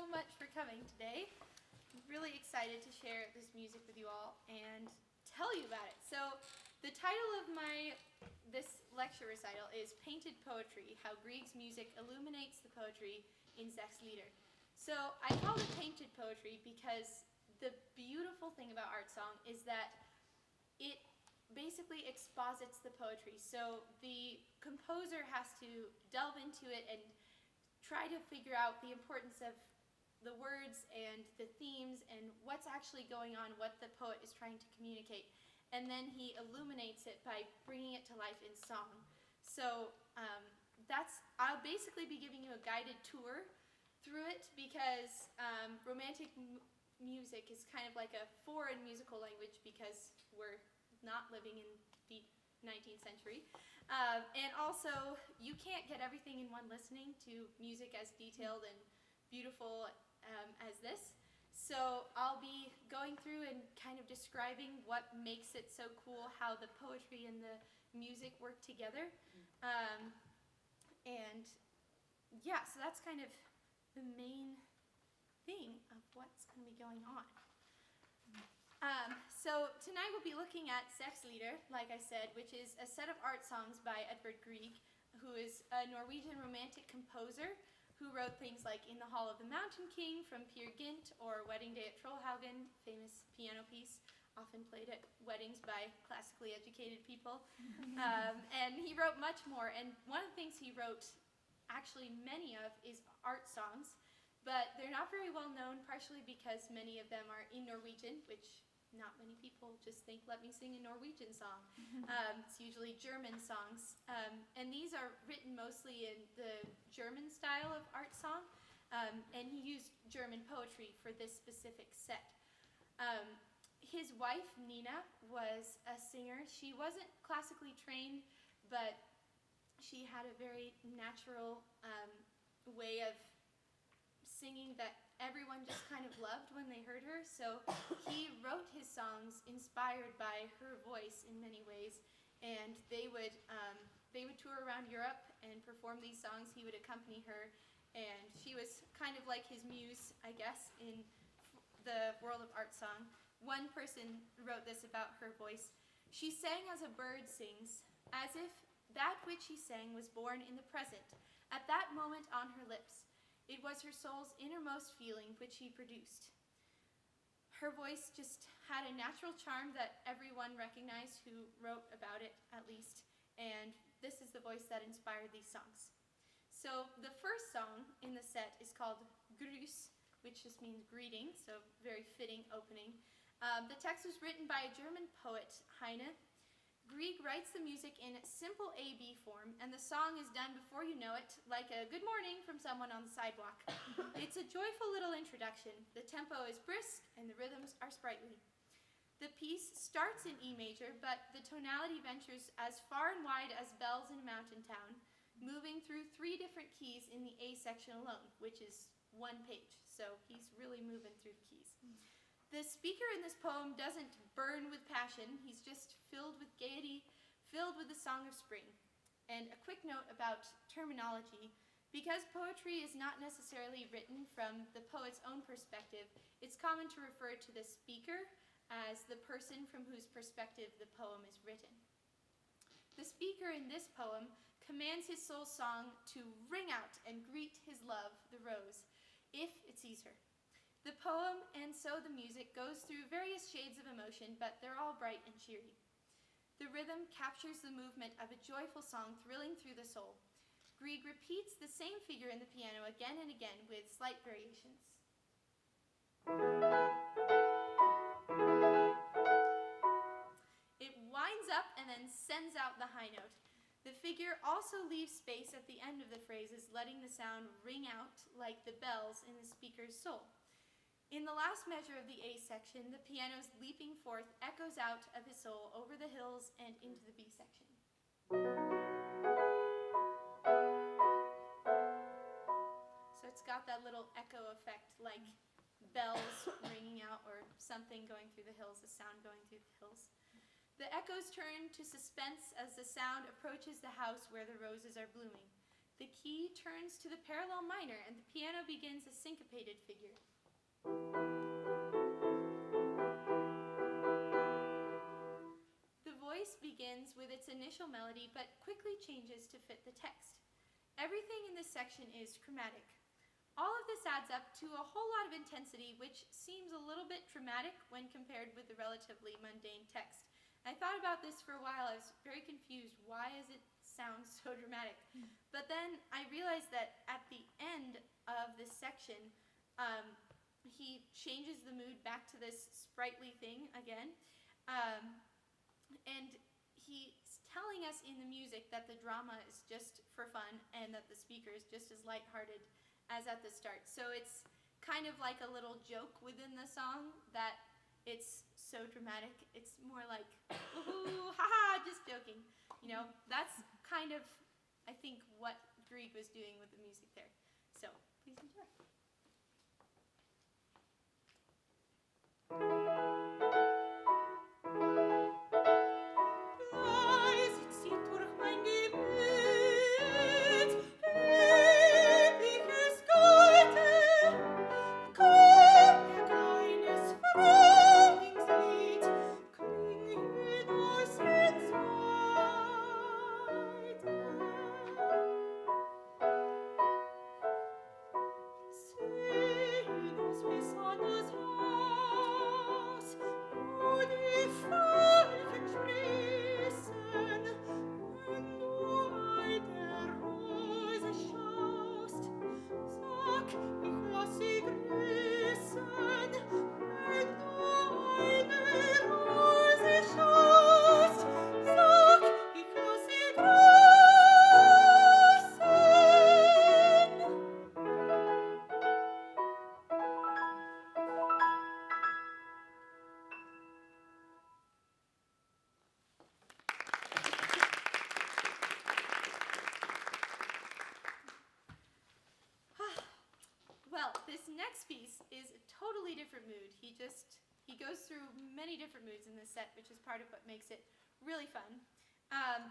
much for coming today. I'm really excited to share this music with you all and tell you about it. So the title of this lecture recital is Painted Poetry, How Grieg's Music Illuminates the Poetry in Sechs. So I call it painted poetry because the beautiful thing about art song is that it basically exposits the poetry. So the composer has to delve into it and try to figure out the importance of the words and the themes and what's actually going on, what the poet is trying to communicate. And then he illuminates it by bringing it to life in song. So I'll basically be giving you a guided tour through it because romantic music is kind of like a foreign musical language because we're not living in the 19th century. And also, you can't get everything in one listening to music as detailed and beautiful as this. So I'll be going through and kind of describing what makes it so cool, how the poetry and the music work together. And yeah, so that's kind of the main thing of what's going to be going on. So tonight we'll be looking at Sechs, like I said, which is a set of art songs by Edvard Grieg, who is a Norwegian romantic composer who wrote things like In the Hall of the Mountain King from Peer Gynt or Wedding Day at Trollhaugen, famous piano piece, often played at weddings by classically educated people. And he wrote much more, and one of the things he wrote, actually many of, is art songs, but they're not very well known, partially because many of them are in Norwegian, which not many people just think, let me sing a Norwegian song. It's usually German songs. And these are written mostly in the German style of art song. And he used German poetry for this specific set. His wife, Nina, was a singer. She wasn't classically trained, but she had a very natural way of singing that everyone just kind of loved when they heard her. So he wrote his songs inspired by her voice in many ways, and they would tour around Europe and perform these songs. He would accompany her, and she was kind of like his muse, I guess, in the world of art song. One person wrote this about her voice: "She sang as a bird sings, as if that which she sang was born in the present, at that moment on her lips. It was her soul's innermost feeling which he produced." Her voice just had a natural charm that everyone recognized who wrote about it, at least, and this is the voice that inspired these songs. So the first song in the set is called Grüß, which just means greeting, so very fitting opening. The text was written by a German poet, Heine. Grieg writes the music in simple A-B form, and the song is done before you know it, like a good morning from someone on the sidewalk. It's a joyful little introduction. The tempo is brisk, and the rhythms are sprightly. The piece starts in E major, but the tonality ventures as far and wide as bells in a mountain town, moving through 3 different keys in the A section alone, which is 1 page, so he's really moving through the keys. The speaker in this poem doesn't burn with passion. He's just filled with gaiety, filled with the song of spring. And a quick note about terminology. Because poetry is not necessarily written from the poet's own perspective, it's common to refer to the speaker as the person from whose perspective the poem is written. The speaker in this poem commands his soul song to ring out and greet his love, the rose, if it sees her. The poem, and so the music, goes through various shades of emotion, but they're all bright and cheery. The rhythm captures the movement of a joyful song thrilling through the soul. Grieg repeats the same figure in the piano again and again with slight variations. It winds up and then sends out the high note. The figure also leaves space at the end of the phrases, letting the sound ring out like the bells in the speaker's soul. In the last measure of the A section, the piano's leaping forth echoes out of his soul over the hills and into the B section. So it's got that little echo effect, like bells ringing out or something going through the hills, the sound going through the hills. The echoes turn to suspense as the sound approaches the house where the roses are blooming. The key turns to the parallel minor, and the piano begins a syncopated figure. The voice begins with its initial melody, but quickly changes to fit the text. Everything in this section is chromatic. All of this adds up to a whole lot of intensity, which seems a little bit dramatic when compared with the relatively mundane text. I thought about this for a while. I was very confused. Why does it sound so dramatic? But then I realized that at the end of this section, he changes the mood back to this sprightly thing again. And he's telling us in the music that the drama is just for fun and that the speaker is just as lighthearted as at the start. So it's kind of like a little joke within the song that it's so dramatic. It's more like, ooh, haha, just joking. You know, that's kind of, I think, what Grieg was doing with the music there. So, please enjoy. Next piece is a totally different mood. He goes through many different moods in this set, which is part of what makes it really fun.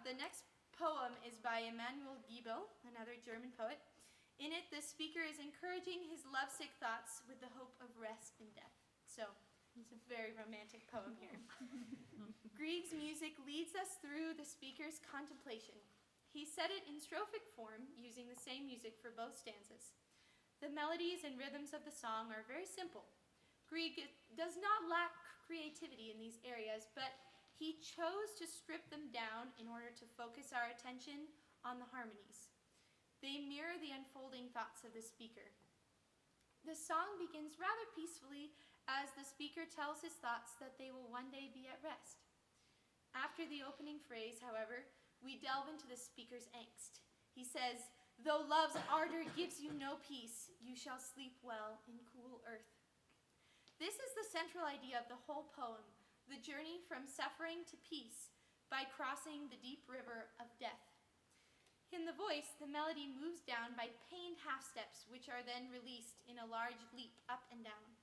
The next poem is by Emanuel Giebel, another German poet. In it, the speaker is encouraging his lovesick thoughts with the hope of rest in death. So, it's a very romantic poem here. Grieg's music leads us through the speaker's contemplation. He set it in strophic form, using the same music for both stanzas. The melodies and rhythms of the song are very simple. Grieg does not lack creativity in these areas, but he chose to strip them down in order to focus our attention on the harmonies. They mirror the unfolding thoughts of the speaker. The song begins rather peacefully as the speaker tells his thoughts that they will one day be at rest. After the opening phrase, however, we delve into the speaker's angst. He says, "Though love's ardor gives you no peace, you shall sleep well in cool earth." This is the central idea of the whole poem, the journey from suffering to peace by crossing the deep river of death. In the voice, the melody moves down by pained half steps, which are then released in a large leap up and down.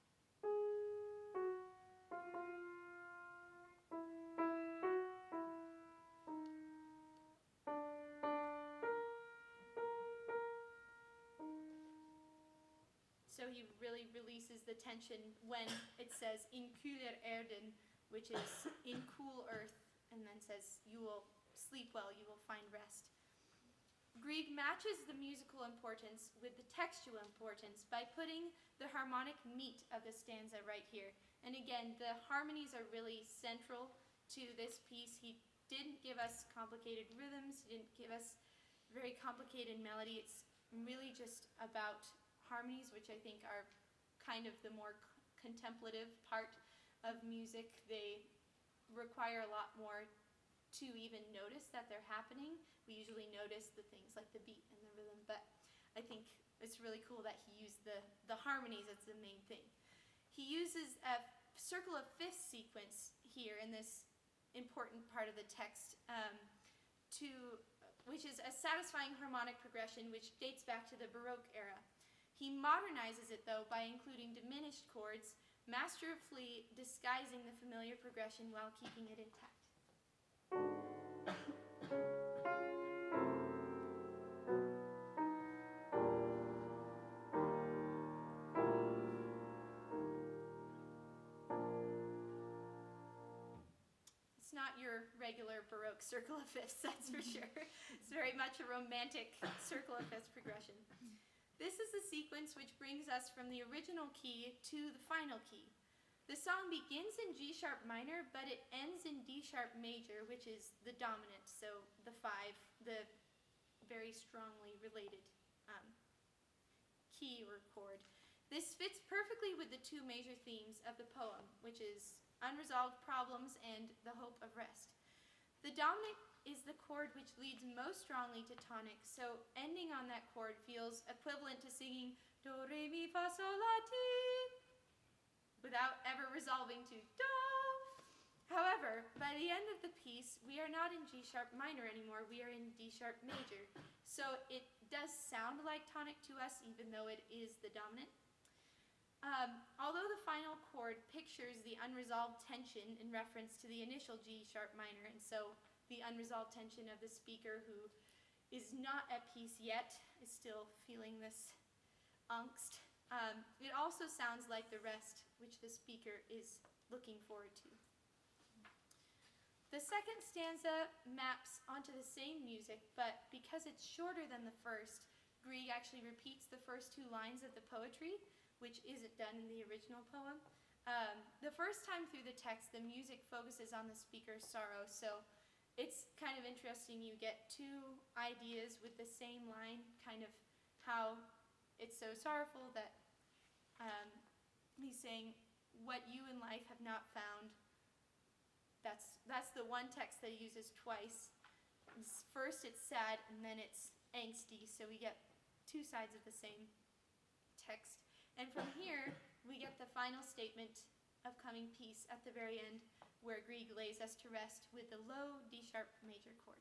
So he really releases the tension when it says in kühler Erden, which is in cool earth, and then says you will sleep well, you will find rest. Grieg matches the musical importance with the textual importance by putting the harmonic meat of the stanza right here. And again, the harmonies are really central to this piece. He didn't give us complicated rhythms, he didn't give us very complicated melody. It's really just about harmonies, which I think are kind of the more contemplative part of music. They require a lot more to even notice that they're happening. We usually notice the things like the beat and the rhythm, but I think it's really cool that he used the harmonies as the main thing. He uses a circle of fifths sequence here in this important part of the text, which is a satisfying harmonic progression which dates back to the Baroque era. He modernizes it, though, by including diminished chords, masterfully disguising the familiar progression while keeping it intact. your regular Baroque circle of fifths, that's for sure. It's very much a romantic circle of fifths progression. This is the sequence which brings us from the original key to the final key. The song begins in G sharp minor, but it ends in D sharp major, which is the dominant, so the 5, the very strongly related key or chord. This fits perfectly with the 2 major themes of the poem, which is unresolved problems and the hope of rest. The dominant is the chord which leads most strongly to tonic, so ending on that chord feels equivalent to singing do, re, mi, fa, sol, la, ti, without ever resolving to do. However, by the end of the piece, we are not in G sharp minor anymore, we are in D sharp major. So it does sound like tonic to us, even though it is the dominant. Although the final chord pictures the unresolved tension in reference to the initial G sharp minor, and so the unresolved tension of the speaker who is not at peace yet, is still feeling this angst, it also sounds like the rest which the speaker is looking forward to. The second stanza maps onto the same music, but because it's shorter than the first, Grieg actually repeats the first 2 lines of the poetry, which isn't done in the original poem. The first time through the text, the music focuses on the speaker's sorrow, so it's kind of interesting. You get 2 ideas with the same line, kind of how it's so sorrowful that he's saying, what you in life have not found. That's the one text that he uses twice. First it's sad, and then it's angsty, so we get 2 sides of the same text. And from here, we get the final statement of coming peace at the very end, where Grieg lays us to rest with the low D sharp major chord.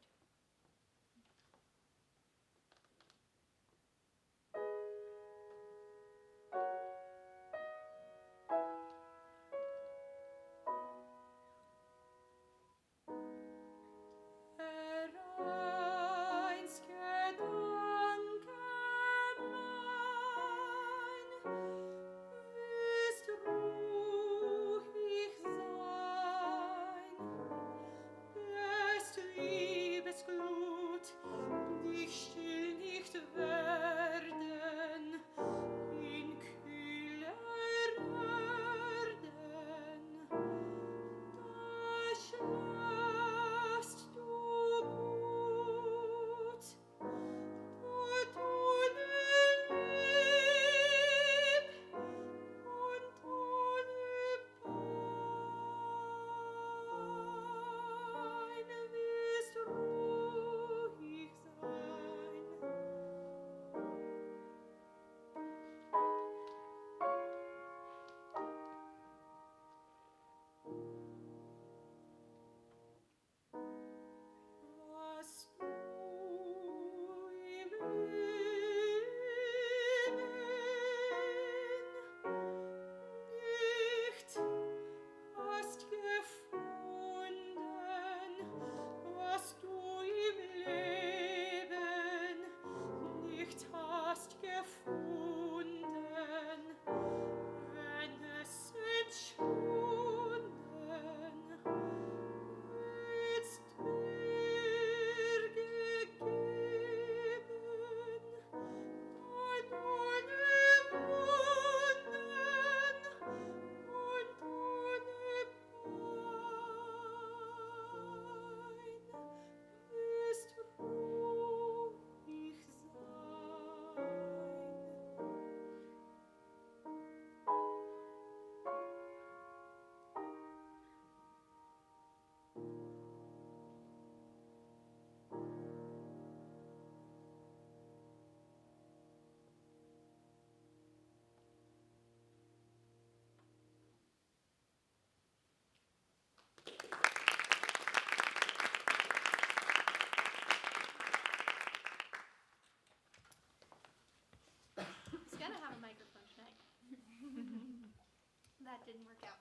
Didn't work out.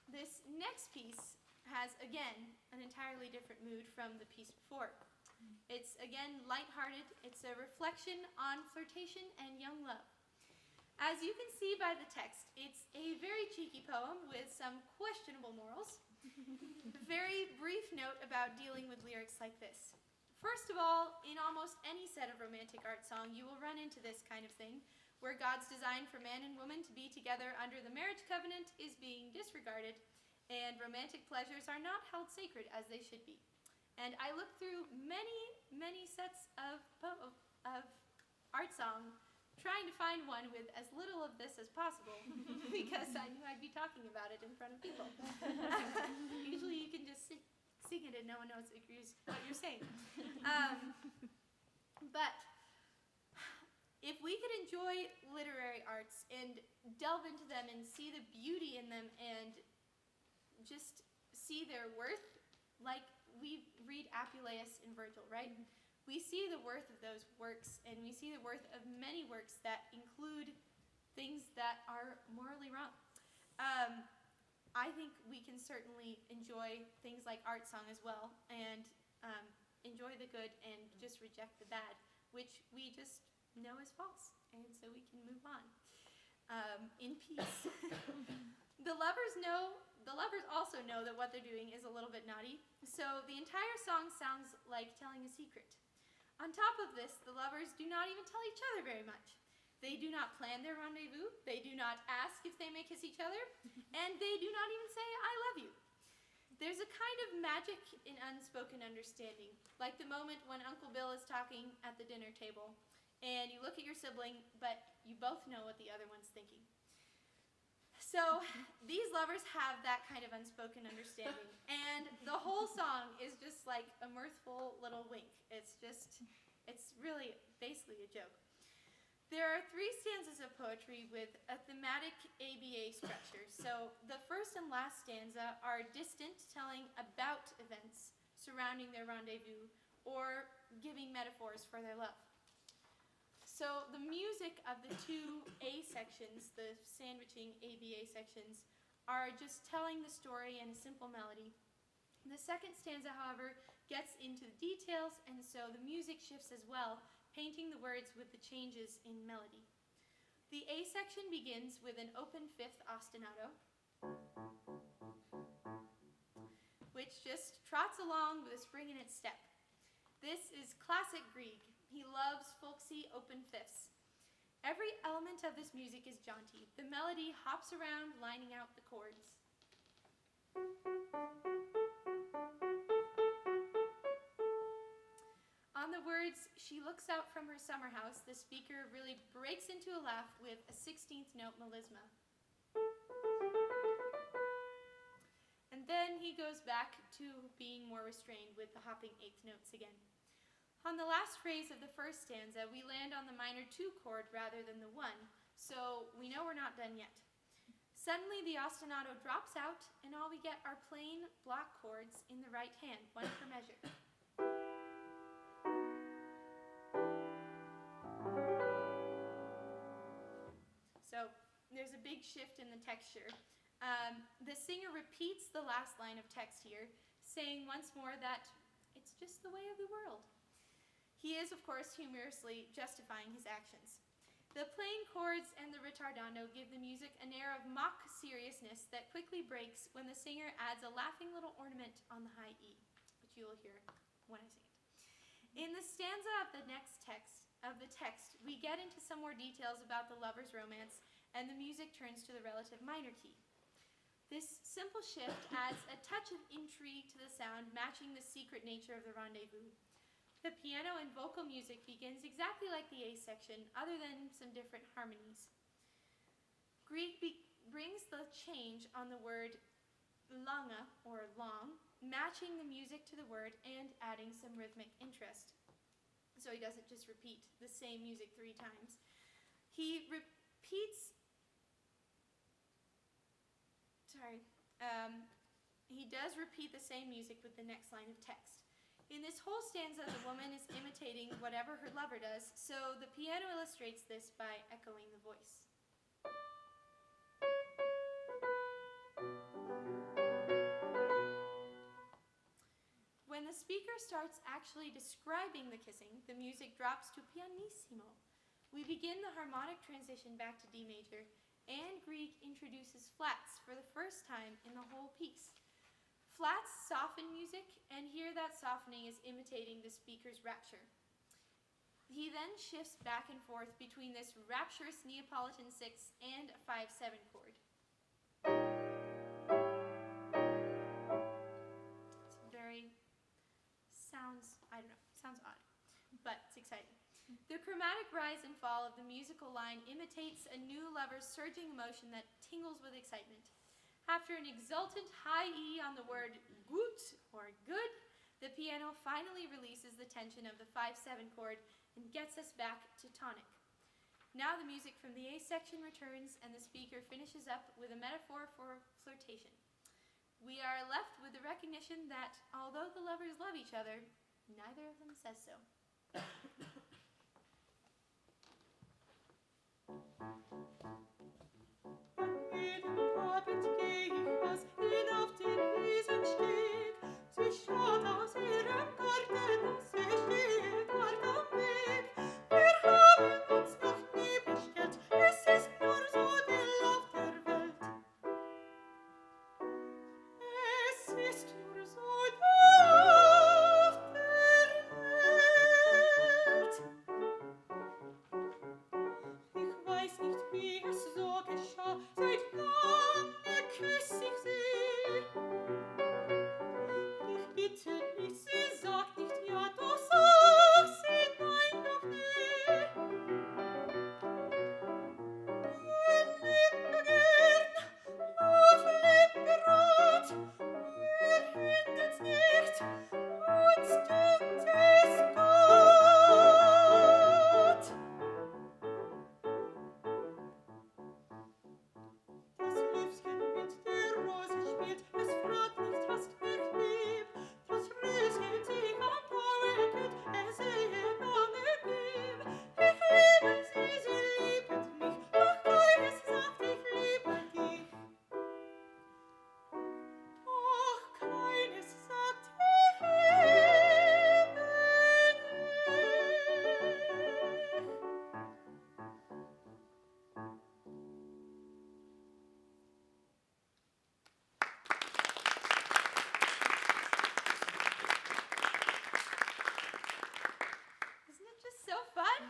This next piece has, again, an entirely different mood from the piece before. It's, again, lighthearted. It's a reflection on flirtation and young love. As As you can see by the text, it's a very cheeky poem with some questionable morals. Very brief note about dealing with lyrics like this. First of all, in almost any set of romantic art song, you will run into this kind of thing, where God's design for man and woman to be together under the marriage covenant is being disregarded, and romantic pleasures are not held sacred as they should be. And I looked through many sets of art song, trying to find one with as little of this as possible, because I knew I'd be talking about it in front of people. Usually you can just sing it and no one knows what you're saying. But if we could enjoy literary arts and delve into them and see the beauty in them and just see their worth, like we read Apuleius in Virgil, right? We see the worth of those works, and we see the worth of many works that include things that are morally wrong. I think we can certainly enjoy things like art song as well, and enjoy the good and just reject the bad, which we just know is false, and so we can move on in peace. The lovers also know that what they're doing is a little bit naughty, so the entire song sounds like telling a secret. On top of this, the lovers do not even tell each other very much. They do not plan their rendezvous, they do not ask if they may kiss each other, and they do not even say, "I love you." There's a kind of magic in unspoken understanding, like the moment when Uncle Bill is talking at the dinner table, and you look at your sibling, but you both know what the other one's thinking. So these lovers have that kind of unspoken understanding, and the whole song is just like a mirthful little wink. It's really basically a joke. There are 3 stanzas of poetry with a thematic ABA structure. So the first and last stanza are distant, telling about events surrounding their rendezvous or giving metaphors for their love. So the music of the 2 A sections, the sandwiching ABA sections, are just telling the story in a simple melody. The second stanza, however, gets into the details, and so the music shifts as well, painting the words with the changes in melody. The A section begins with an open 5th ostinato, which just trots along with a spring in its step. This is classic Grieg. He loves folksy open 5ths. Every element of this music is jaunty. The melody hops around, lining out the chords. On the words, "She looks out from her summer house," the speaker really breaks into a laugh with a 16th note melisma. And then he goes back to being more restrained with the hopping 8th notes again. On the last phrase of the first stanza, we land on the minor 2 chord rather than the 1, so we know we're not done yet. Suddenly the ostinato drops out, and all we get are plain block chords in the right hand, 1 per measure. So there's a big shift in the texture. The singer repeats the last line of text here, saying once more that it's just the way of the world. He is, of course, humorously justifying his actions. The plain chords and the ritardando give the music an air of mock seriousness that quickly breaks when the singer adds a laughing little ornament on the high E, which you will hear when I sing it. In the stanza of the next text, we get into some more details about the lovers' romance, and the music turns to the relative minor key. This simple shift adds a touch of intrigue to the sound, matching the secret nature of the rendezvous. The piano and vocal music begins exactly like the A section, other than some different harmonies. Grieg brings the change on the word langa, or long, matching the music to the word and adding some rhythmic interest. So he doesn't just repeat the same music 3 times. He does repeat the same music with the next line of text. In this whole stanza, the woman is imitating whatever her lover does, so the piano illustrates this by echoing the voice. When the speaker starts actually describing the kissing, the music drops to pianissimo, we begin the harmonic transition back to D major, and Grieg introduces flats for the first time in the whole piece. Flats soften music, and here that softening is imitating the speaker's rapture. He then shifts back and forth between this rapturous Neapolitan 6 and a 5/7 chord. It's very, sounds odd, but it's exciting. The chromatic rise and fall of the musical line imitates a new lover's surging emotion that tingles with excitement. After an exultant high E on the word gut, or good, the piano finally releases the tension of the 5/7 chord and gets us back to tonic. Now the music from the A section returns, and the speaker finishes up with a metaphor for flirtation. We are left with the recognition that although the lovers love each other, neither of them says so. Auf den Wiesen stieg, sie schaut aus ihrem Garten, sie steht dort am Weg. Wir haben uns noch nie bestellt, es ist nur so der Lauf der Welt. Es ist nur so der Lauf der Welt. Ich weiß nicht, wie es so geschah, seit lange küsse ich sie. Ich bitte nicht, sie sagt nicht ja, doch sag sie nein noch nie. Liebe gern, auf Liebe rot, wir hindern's nicht, uns dünkt es Gott. Das Lüfchen mit der Rose spielt, es fragt nicht, hast mich lieb. Das Röschen sich am Blaue geht, es sehe lange blieb. Ich liebe sie, sie liebet mich, doch keines sagt, ich liebe dich. Doch keines sagt, ich liebe dich. Isn't it just so fun?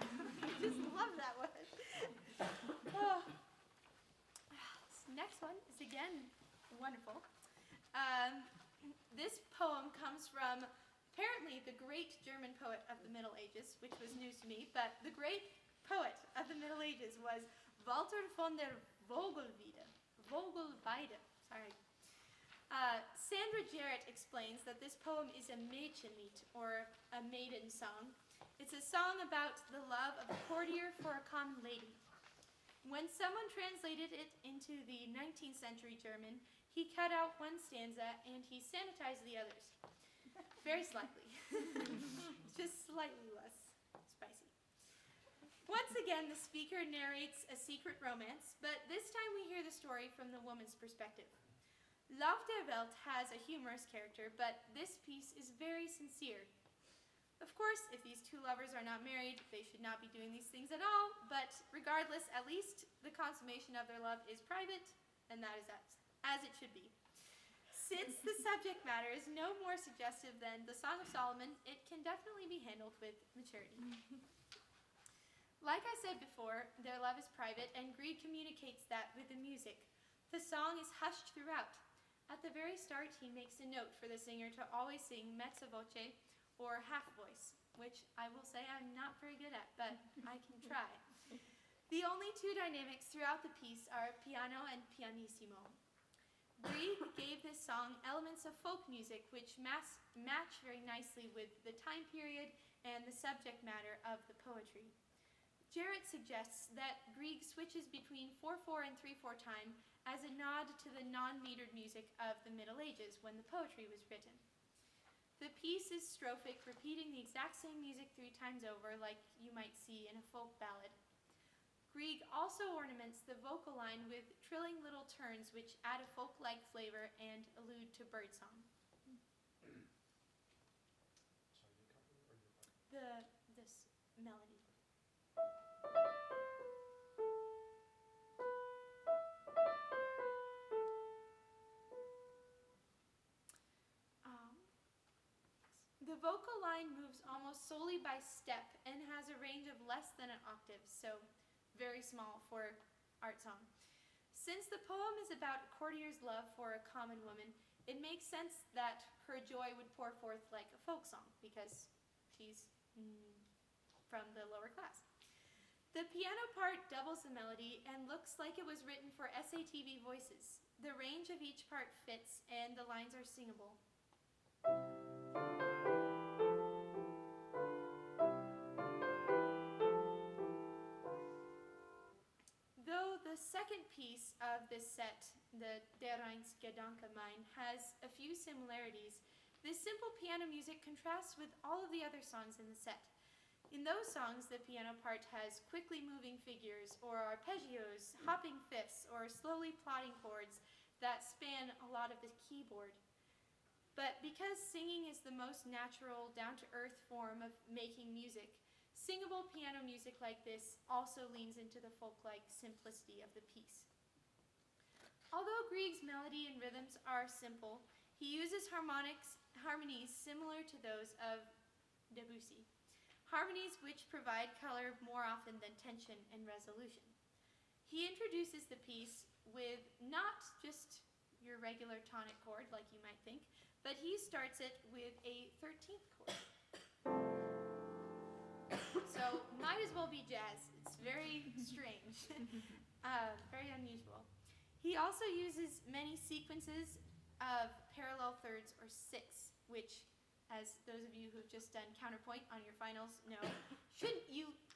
I just love that one. Oh. This next one is again wonderful. This poem comes from apparently the great German poet of the Middle Ages, which was news to me, but the great poet of the Middle Ages was Walter von der Vogelweide. Sorry. Sandra Jarrett explains that this poem is a Mädchenlied, or a maiden song. It's a song about the love of a courtier for a common lady. When someone translated it into the 19th century German, he cut out one stanza and he sanitized the others. Very slightly. Just slightly less spicy. Once again, the speaker narrates a secret romance, but this time we hear the story from the woman's perspective. Lauf der Welt has a humorous character, but this piece is very sincere. Of course, if these two lovers are not married, they should not be doing these things at all, but regardless, at least the consummation of their love is private, and that is as it should be. Since the subject matter is no more suggestive than the Song of Solomon, it can definitely be handled with maturity. Like I said before, their love is private, and Grieg communicates that with the music. The song is hushed throughout. At the very start, he makes a note for the singer to always sing mezzo voce, or half voice, which I will say I'm not very good at, but I can try. The only two dynamics throughout the piece are piano and pianissimo. Grieg gave this song elements of folk music which match very nicely with the time period and the subject matter of the poetry. Jarrett suggests that Grieg switches between 4/4 and 3/4 time as a nod to the non-metered music of the Middle Ages when the poetry was written. The piece is strophic, repeating the exact same music 3 times over like you might see in a folk ballad. Grieg also ornaments the vocal line with trilling little turns which add a folk-like flavor and allude to birdsong. This melody. The vocal line moves almost solely by step and has a range of less than an octave, so very small for art song. Since the poem is about a courtier's love for a common woman, it makes sense that her joy would pour forth like a folk song because she's from the lower class. The piano part doubles the melody and looks like it was written for SATV voices. The range of each part fits and the lines are singable. Though the second piece of this set, the Der Gedanke mine, has a few similarities, this simple piano music contrasts with all of the other songs in the set. In those songs, the piano part has quickly moving figures or arpeggios, hopping fifths, or slowly plodding chords that span a lot of the keyboard. But because singing is the most natural, down-to-earth form of making music, singable piano music like this also leans into the folk-like simplicity of the piece. Although Grieg's melody and rhythms are simple, he uses harmonies similar to those of Debussy. Harmonies which provide color more often than tension and resolution. He introduces the piece with not just your regular tonic chord like you might think, but he starts it with a 13th chord. So might as well be jazz. It's very strange, very unusual. He also uses many sequences of parallel thirds or six, which, as those of you who've just done counterpoint on your finals know,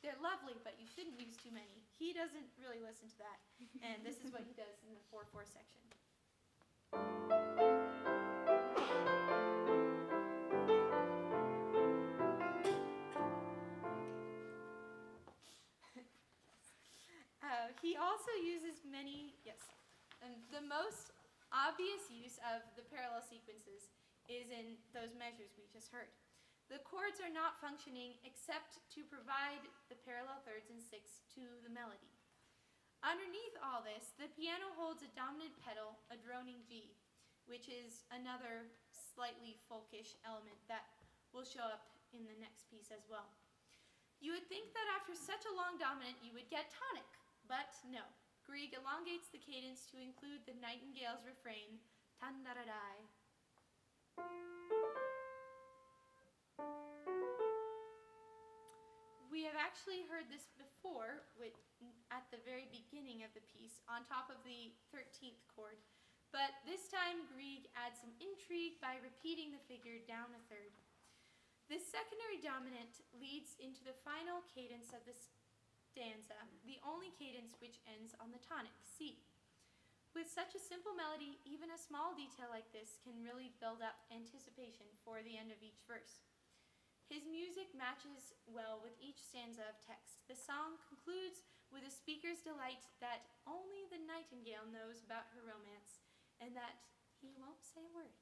they're lovely, but you shouldn't use too many. He doesn't really listen to that, and this is what he does in the 4/4 section. He also uses the most obvious use of the parallel sequences is in those measures we just heard. The chords are not functioning except to provide the parallel thirds and sixths to the melody. Underneath all this, the piano holds a dominant pedal, a droning G, which is another slightly folkish element that will show up in the next piece as well. You would think that after such a long dominant you would get tonic, but no. Grieg elongates the cadence to include the nightingale's refrain, tan-da-da-dai. We have actually heard this before at the very beginning of the piece on top of the 13th chord, but this time Grieg adds some intrigue by repeating the figure down a third. This secondary dominant leads into the final cadence of the stanza, the only cadence which ends on the tonic, C. With such a simple melody, even a small detail like this can really build up anticipation for the end of each verse. His music matches well with each stanza of text. The song concludes with a speaker's delight that only the nightingale knows about her romance, and that he won't say a word.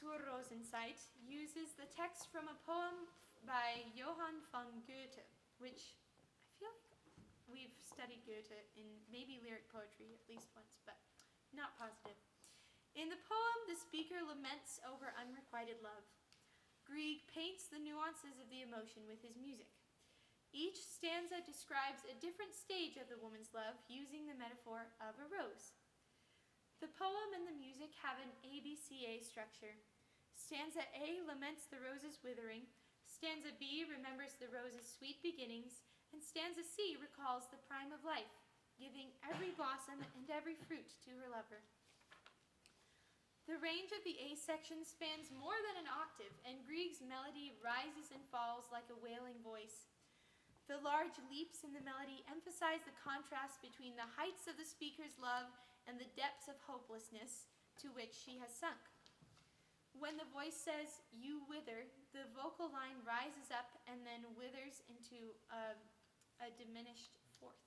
zur Rosenzeit uses the text from a poem by Johann von Goethe, which I feel like we've studied Goethe in maybe lyric poetry at least once, but not positive. In the poem, the speaker laments over unrequited love. Grieg paints the nuances of the emotion with his music. Each stanza describes a different stage of the woman's love using the metaphor of a rose. The poem and the music have an ABCA structure. Stanza A laments the rose's withering, stanza B remembers the rose's sweet beginnings, and stanza C recalls the prime of life, giving every blossom and every fruit to her lover. The range of the A section spans more than an octave, and Grieg's melody rises and falls like a wailing voice. The large leaps in the melody emphasize the contrast between the heights of the speaker's love and the depths of hopelessness to which she has sunk. When the voice says, "You wither," the vocal line rises up and then withers into a diminished fourth.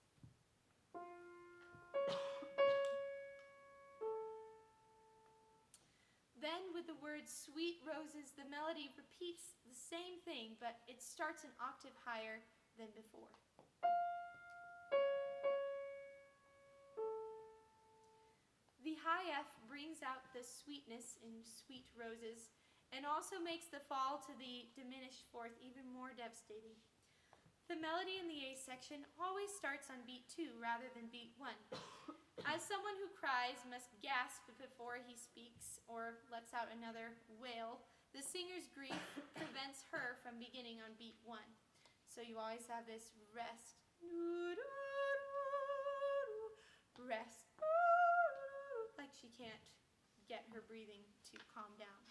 Then, with the word "sweet roses," the melody repeats the same thing, but it starts an octave higher than before. The high F brings out the sweetness in "sweet roses" and also makes the fall to the diminished fourth even more devastating. The melody in the A section always starts on beat 2 rather than beat 1. As someone who cries must gasp before he speaks or lets out another wail, the singer's grief prevents her from beginning on beat 1. So you always have this rest, rest, like she can't get her breathing to calm down.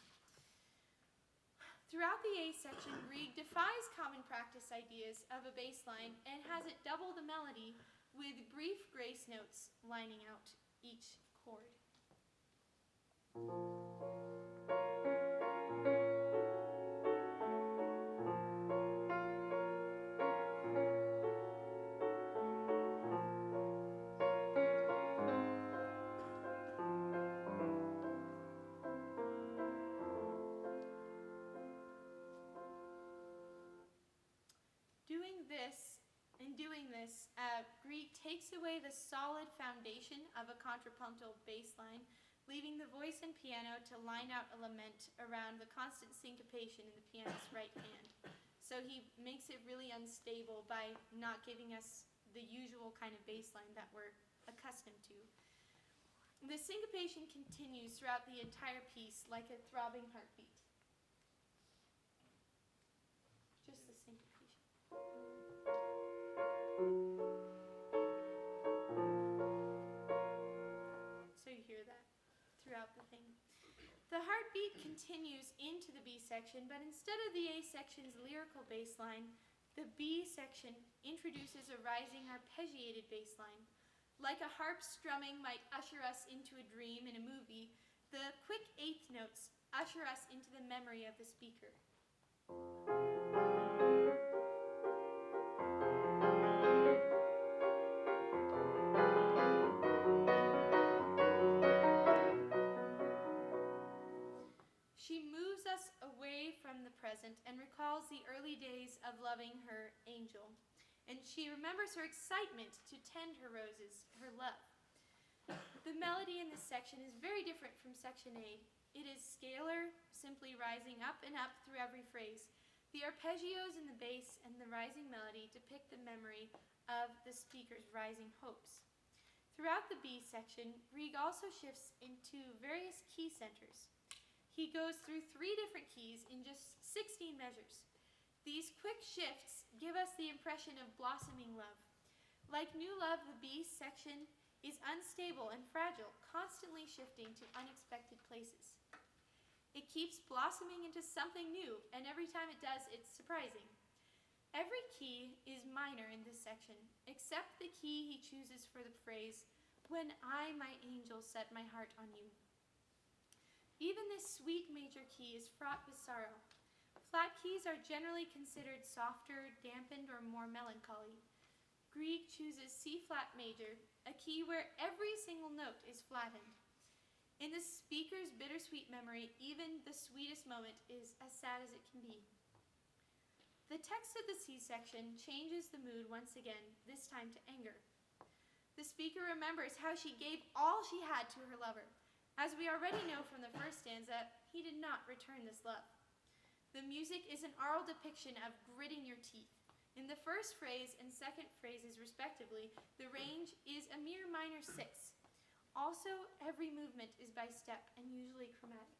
Throughout the A section, Grieg defies common practice ideas of a bass line and has it double the melody with brief grace notes lining out each chord. Doing this, Grieg takes away the solid foundation of a contrapuntal bass line, leaving the voice and piano to line out a lament around the constant syncopation in the pianist's right hand. So he makes it really unstable by not giving us the usual kind of bass line that we're accustomed to. The syncopation continues throughout the entire piece like a throbbing heartbeat. Just the syncopation. So you hear that throughout the thing. The heartbeat continues into the B section, but instead of the A section's lyrical bass line, the B section introduces a rising arpeggiated bass line. Like a harp strumming might usher us into a dream in a movie, the quick eighth notes usher us into the memory of the speaker. She moves us away from the present and recalls the early days of loving her angel. And she remembers her excitement to tend her roses, her love. The melody in this section is very different from section A. It is scalar, simply rising up and up through every phrase. The arpeggios in the bass and the rising melody depict the memory of the speaker's rising hopes. Throughout the B section, Grieg also shifts into various key centers. He goes through 3 different keys in just 16 measures. These quick shifts give us the impression of blossoming love. Like new love, the B section is unstable and fragile, constantly shifting to unexpected places. It keeps blossoming into something new, and every time it does, it's surprising. Every key is minor in this section, except the key he chooses for the phrase, "When I, my angel, set my heart on you." Even this sweet major key is fraught with sorrow. Flat keys are generally considered softer, dampened, or more melancholy. Grieg chooses C-flat major, a key where every single note is flattened. In the speaker's bittersweet memory, even the sweetest moment is as sad as it can be. The text of the C section changes the mood once again, this time to anger. The speaker remembers how she gave all she had to her lover. As we already know from the first stanza, he did not return this love. The music is an aural depiction of gritting your teeth. In the first phrase and second phrases, respectively, the range is a mere minor 6. Also, every movement is by step and usually chromatic.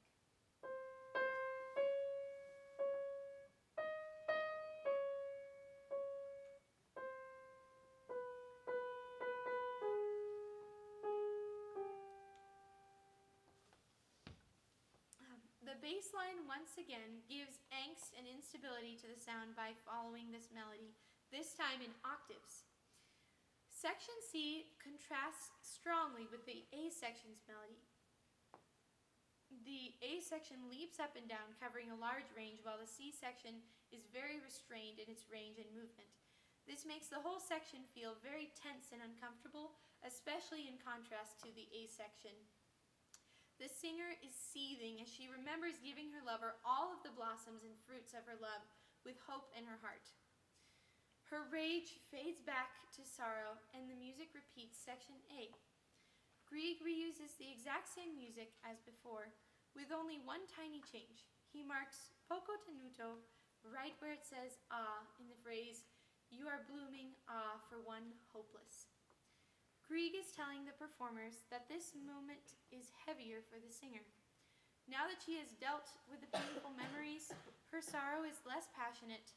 The bass line once again gives angst and instability to the sound by following this melody, this time in octaves. Section C contrasts strongly with the A section's melody. The A section leaps up and down, covering a large range, while the C section is very restrained in its range and movement. This makes the whole section feel very tense and uncomfortable, especially in contrast to the A section. The singer is seething as she remembers giving her lover all of the blossoms and fruits of her love with hope in her heart. Her rage fades back to sorrow, and the music repeats section A. Grieg reuses the exact same music as before, with only one tiny change. He marks poco tenuto right where it says ah in the phrase, "You are blooming, ah, for one hopeless." Grieg is telling the performers that this moment is heavier for the singer. Now that she has dealt with the painful memories, her sorrow is less passionate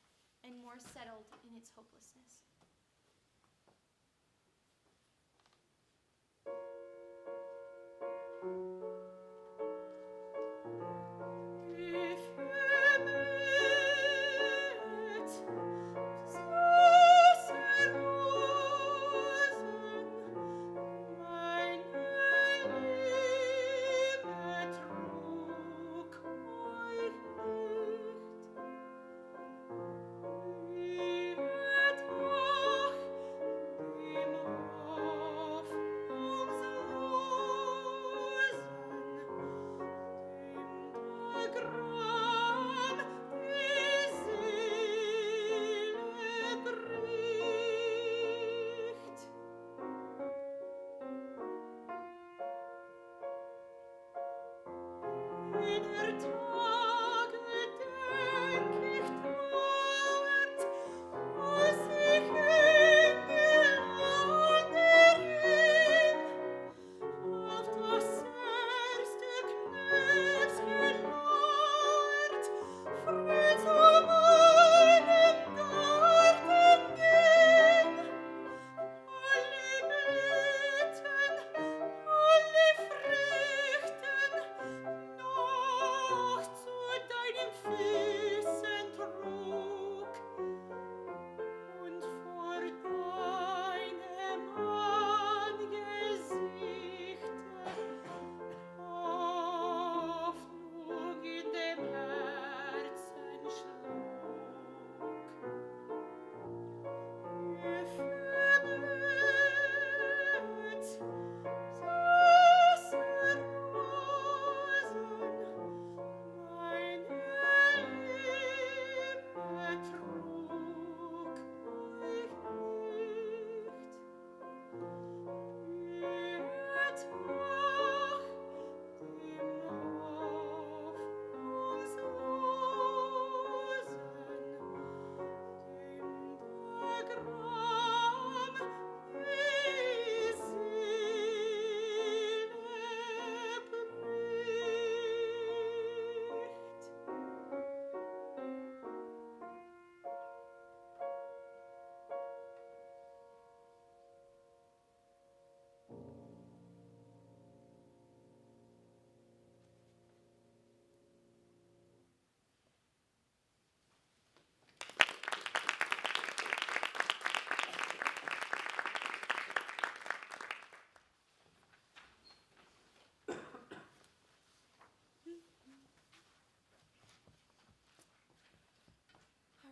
and more settled in its hopelessness.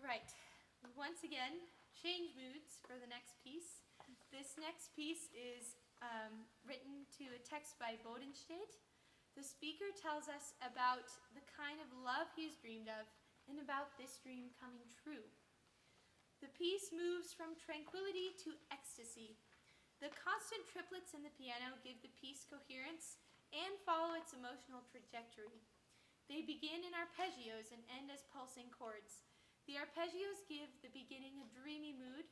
Right, once again, change moods for the next piece. This next piece is written to a text by Bodenstedt. The speaker tells us about the kind of love he's dreamed of and about this dream coming true. The piece moves from tranquility to ecstasy. The constant triplets in the piano give the piece coherence and follow its emotional trajectory. They begin in arpeggios and end as pulsing chords. The arpeggios give the beginning a dreamy mood.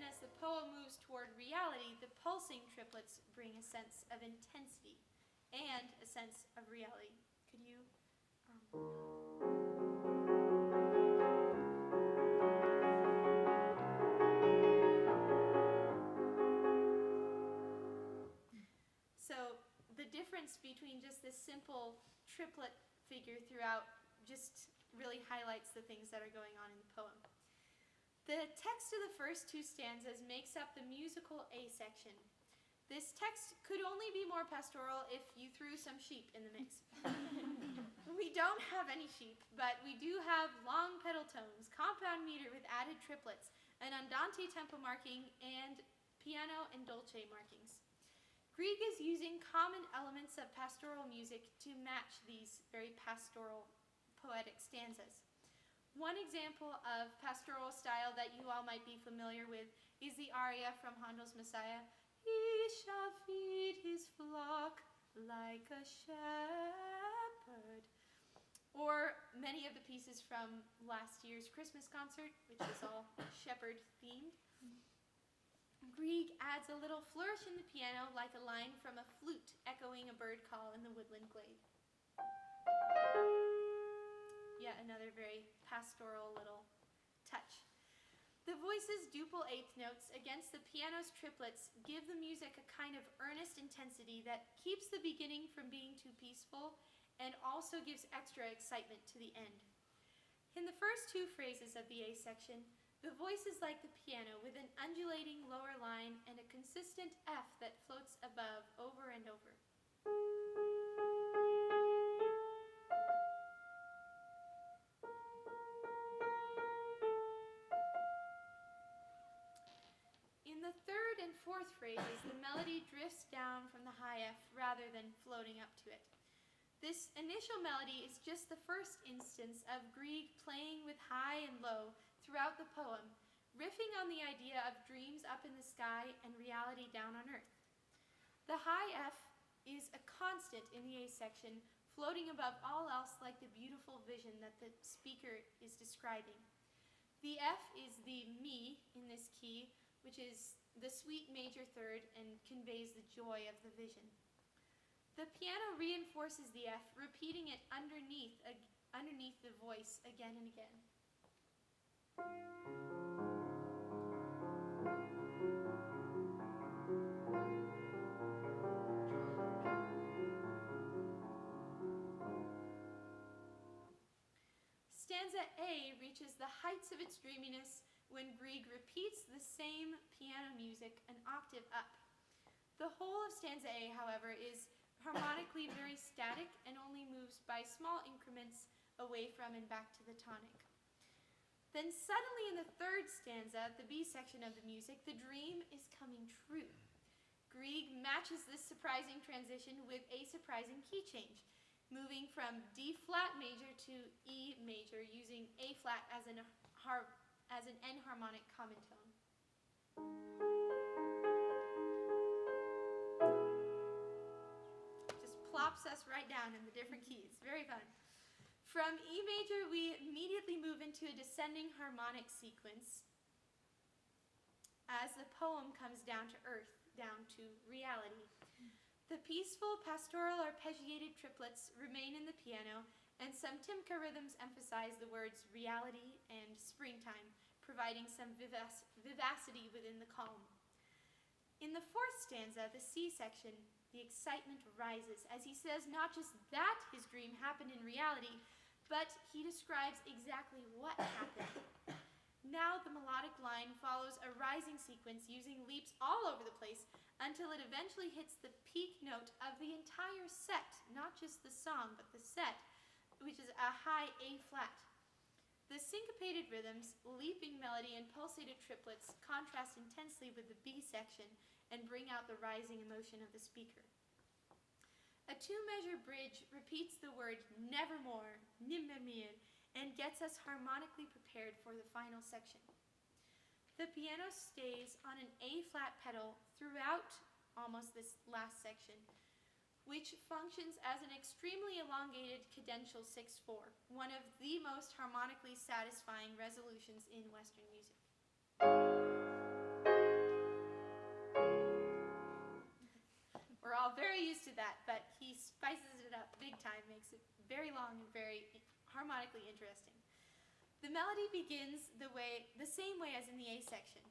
As the poem moves toward reality, the pulsing triplets bring a sense of intensity and a sense of reality. Could you? So the difference between just this simple triplet figure throughout just really highlights the things that are going on in the poem. The text of the first two stanzas makes up the musical A section. This text could only be more pastoral if you threw some sheep in the mix. We don't have any sheep, but we do have long pedal tones, compound meter with added triplets, an andante tempo marking, and piano and dolce markings. Grieg is using common elements of pastoral music to match these very pastoral poetic stanzas. One example of pastoral style that you all might be familiar with is the aria from Handel's Messiah. He shall feed his flock like a shepherd. Or many of the pieces from last year's Christmas concert, which was all shepherd themed. Grieg adds a little flourish in the piano like a line from a flute echoing a bird call in the woodland glade. Yet another very pastoral little touch. The voice's duple eighth notes against the piano's triplets give the music a kind of earnest intensity that keeps the beginning from being too peaceful and also gives extra excitement to the end. In the first two phrases of the A section, the voice is like the piano with an undulating lower line and a consistent F that floats above over and over. In the third and fourth phrases, the melody drifts down from the high F rather than floating up to it. This initial melody is just the first instance of Grieg playing with high and low throughout the poem, riffing on the idea of dreams up in the sky and reality down on earth. The high F is a constant in the A section, floating above all else like the beautiful vision that the speaker is describing. The F is the mi in this key, which is the sweet major third and conveys the joy of the vision. The piano reinforces the F, repeating it underneath the voice again and again. Stanza A reaches the heights of its dreaminess when Grieg repeats the same piano music an octave up. The whole of stanza A, however, is harmonically very static and only moves by small increments away from and back to the tonic. Then suddenly in the third stanza, the B section of the music, the dream is coming true. Grieg matches this surprising transition with a surprising key change, moving from D flat major to E major, using A flat as an enharmonic common tone. Just plops us right down in the different keys. Very fun. From E major, we immediately move into a descending harmonic sequence as the poem comes down to earth, down to reality. The peaceful pastoral arpeggiated triplets remain in the piano, and some timka rhythms emphasize the words reality and springtime, providing some vivacity within the calm. In the fourth stanza, the C section, the excitement rises as he says not just that his dream happened in reality, but he describes exactly what happened. Now the melodic line follows a rising sequence using leaps all over the place until it eventually hits the peak note of the entire set, not just the song, but the set, which is a high A flat. The syncopated rhythms, leaping melody, and pulsated triplets contrast intensely with the B section and bring out the rising emotion of the speaker. A two-measure bridge repeats the word nevermore, nimmermehr, and gets us harmonically prepared for the final section. The piano stays on an A-flat pedal throughout almost this last section, which functions as an extremely elongated cadential 6/4, one of the most harmonically satisfying resolutions in Western music. We're all very used to that, but he spices it up big time, makes it very long and very harmonically interesting. The melody begins the same way as in the A section.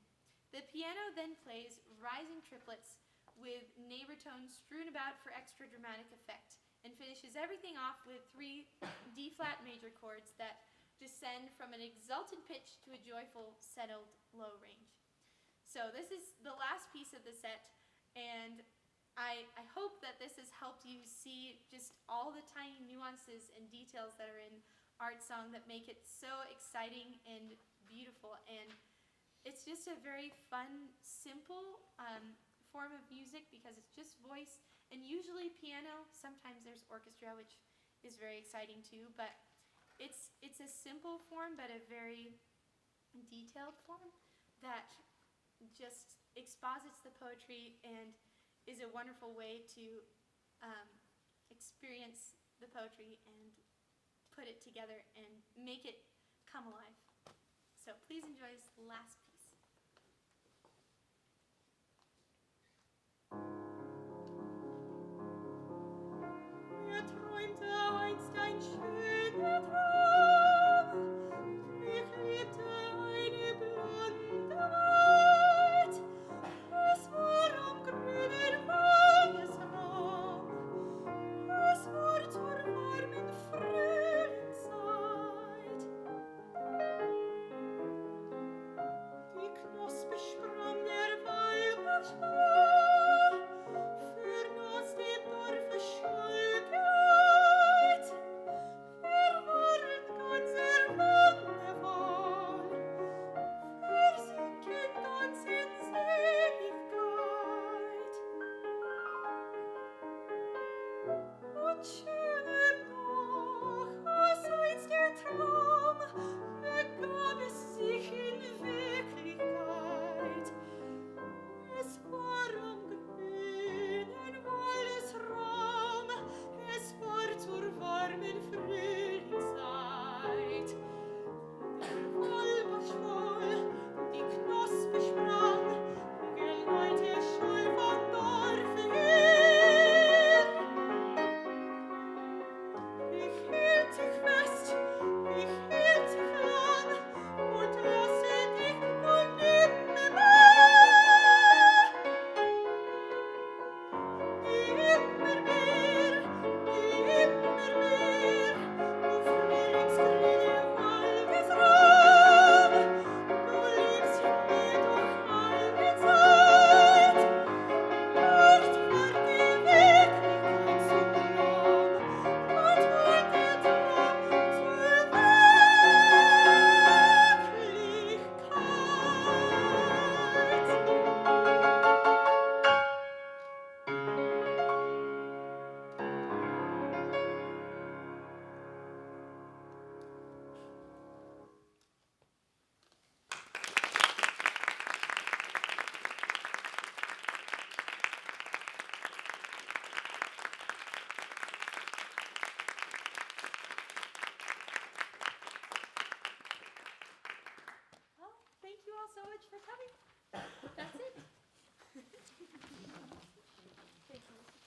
The piano then plays rising triplets with neighbor tones strewn about for extra dramatic effect, and finishes everything off with 3 D-flat major chords that descend from an exultant pitch to a joyful, settled, low range. So this is the last piece of the set, and I hope that this has helped you see just all the tiny nuances and details that are in art song that make it so exciting and beautiful. And it's just a very fun, simple form of music because it's just voice and usually piano. Sometimes there's orchestra, which is very exciting too, but it's a simple form but a very detailed form that just exposits the poetry and is a wonderful way to experience the poetry and put it together and make it come alive. So please enjoy this last piece. Mir träumte einst ein schöner Traum. Ich liebte eine blonde Maid. Es war am grünen Waldesrand. Es war zur warmen Frühlingszeit. Die Knospe sprang der Wallbach vor, vernoss dem Dorfe Schulkeit, verworren ganzer Wonnewahl, versinken ganz in Seligkeit. Und schöner noch als einst der Traum, begab es sich in Wirklichkeit. Es war am grünen Waldesraum, es war zur warmen Frühlingszeit. Der Wallbach schwoll, die Knospe sprang, geläute Schall vom Dorfe her. Ich hielt dich fest, ich hielt dich lang, und lasse dich nun nimmermehr. Nimmermehr, nimmermehr, du frühlingsgrüne Waldesraum, du liebst ihn mir doch alle Zeit. Dort war die Wirklichkeit so lang, dort war der Traum zur Well, thank you all so much for coming. That's it. Thank you.